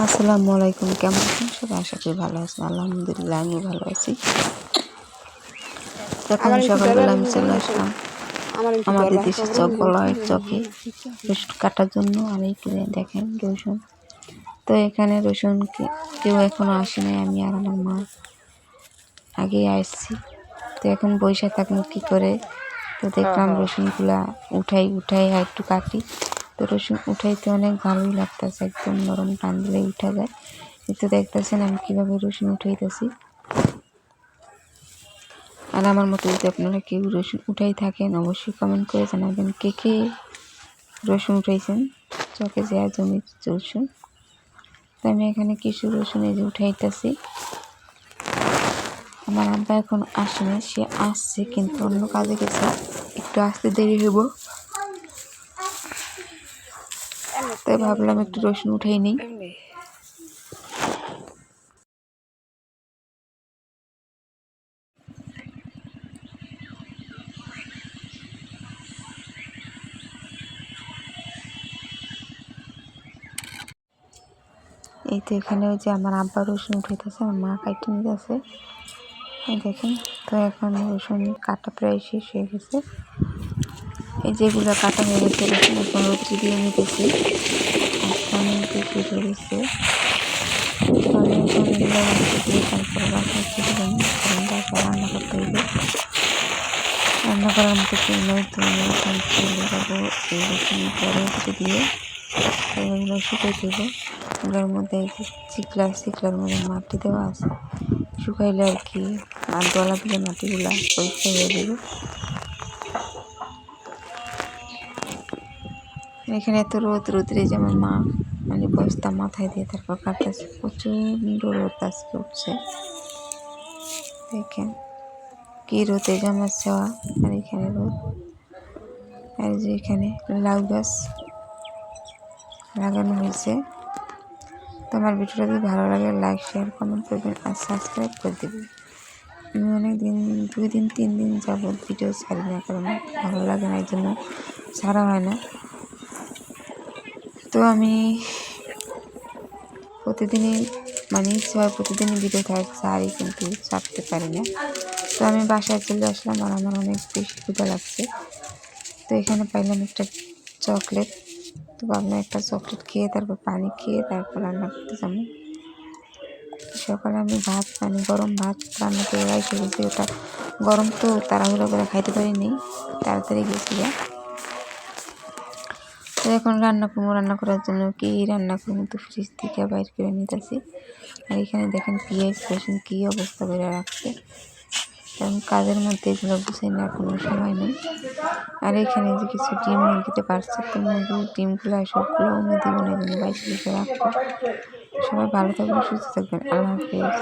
আসসালামু আলাইকুম। কেমন আছেন সবাই? আশা করি ভালো আছেন। আলহামদুলিল্লাহ আমি ভালো আছি। এখন সকালবেলা আমি চলে আসলাম আমাদের দেশের চক বলা হয় চকে রসুন কাটার জন্য। আর এইখানে দেখেন রসুন, তো এখানে রসুন কেউ এখনো আসে নাই, আমি আর আমার মা আগেই আসছি। তো এখন বৈশা থাকবো কী করে, তো দেখলাম রসুনগুলা উঠাই আর একটু কাটি। তো রসুন উঠাইতে অনেক ভালোই লাগতেছে, একদম নরম, টান দিলে উঠা যায়। তো দেখতেছেন আমি কীভাবে রসুন উঠাইতেছি। আর আমার মতো যদি আপনারা কেউ রসুন উঠাই থাকেন অবশ্যই কমেন্ট করে জানাবেন কে কে রসুন উঠাইছেন চকে যে জমি রসুন। তো আমি এখানে কিছু রসুন এই যে উঠাইতেছি। আমার আব্বা এখন আসে না, সে আসছে কিন্তু অন্য কাজে গেছে, একটু আসতে দেরি হইব। তাই ভাবলাম একটু রসুন উঠাই নিই। এই তো এখানে ওই যে আমার আব্বা রসুন উঠাইতেছে, আমার মা কাটতে নিতেছে, দেখেন। তো এখন রসুন কাটা প্রায় শেষ হয়ে গেছে। এই যেগুলো কাটা হয়ে গেছে রসুন এখন রোদ্রে দিয়ে নিতেছি। এখন বেশি ধরেছে, আমি এখন এগুলো রাখতে দিয়ে তারপরে বাসায় চলে যাবো, কারণ বাসায় রান্না করতে হবে। রান্না করার মতো কেউ নেই, তো আমি এখন চলে যাবো এই রসুনটা রোদ্রে দিয়ে এগুলো শুকাই দেবো। এগুলোর মধ্যে চিকলার মধ্যে মাটি দেওয়া আছে, শুকাইলে আর কি আর দলা দিলে মাটিগুলা পরিষ্কার হয়ে যাবে। এখানে এত রোদ্রে যেমন মা মানে বস্তা মাথায় দিয়ে তারপর কাটতেছে, প্রচণ্ড রোদ আজকে উঠছে। দেখেন কি রোদে জমাচ্ছে। আর এখানে রোদ, আর যে এখানে লাউ গাছ লাগানো হয়েছে। তো আমার ভিডিওটা যদি ভালো লাগে লাইক শেয়ার কমেন্ট করবেন আর সাবস্ক্রাইব করে দেবেন। আমি অনেক দিন 2-3 দিন যাবৎ ভিডিও ছাড়ি না, কারণ ভালো লাগে না, এই জন্য ছাড়া হয় না। তো আমি প্রতিদিনই মানে ইচ্ছে হয় প্রতিদিনই ভিডিও ছাড়ি, কিন্তু ছাড়তে পারি না। তো আমি বাসায় চলে আসলাম আর আমার অনেক বেশি ক্ষুধা লাগছে। তো এখানে পাইলাম একটা চকলেট, তো ভাবলাম একটা চকলেট খেয়ে তারপর পানি খেয়ে তারপর রান্না করতে যাবো। সকালে আমি ভাত মানে গরম ভাত রান্না করে রেখে গেছি, ওটা গরম তো তাড়াহুড়ো করে খাইতে পারিনি, তাড়াতাড়ি গেছিল। তো এখন রান্না করার জন্য কি রান্না করবো, তো ফ্রিজ থেকে বাইর করে নিতেছি। আর এখানে দেখেন পেঁয়াজ রসুন কী অবস্থা করে রাখছে, কারণ কাজের মধ্যে এগুলো বুঝাই না, কোনো সময় নেই। আর এখানে যে কিছু ডিম মুরগিতে পারছে, তো মুরগির ডিমগুলো সবগুলো উমে দিব না, এগুলো বাইরে রাখবো। সবাই ভালো থাকবেন, সুস্থ থাকবেন, আল্লাহ হাফেজ।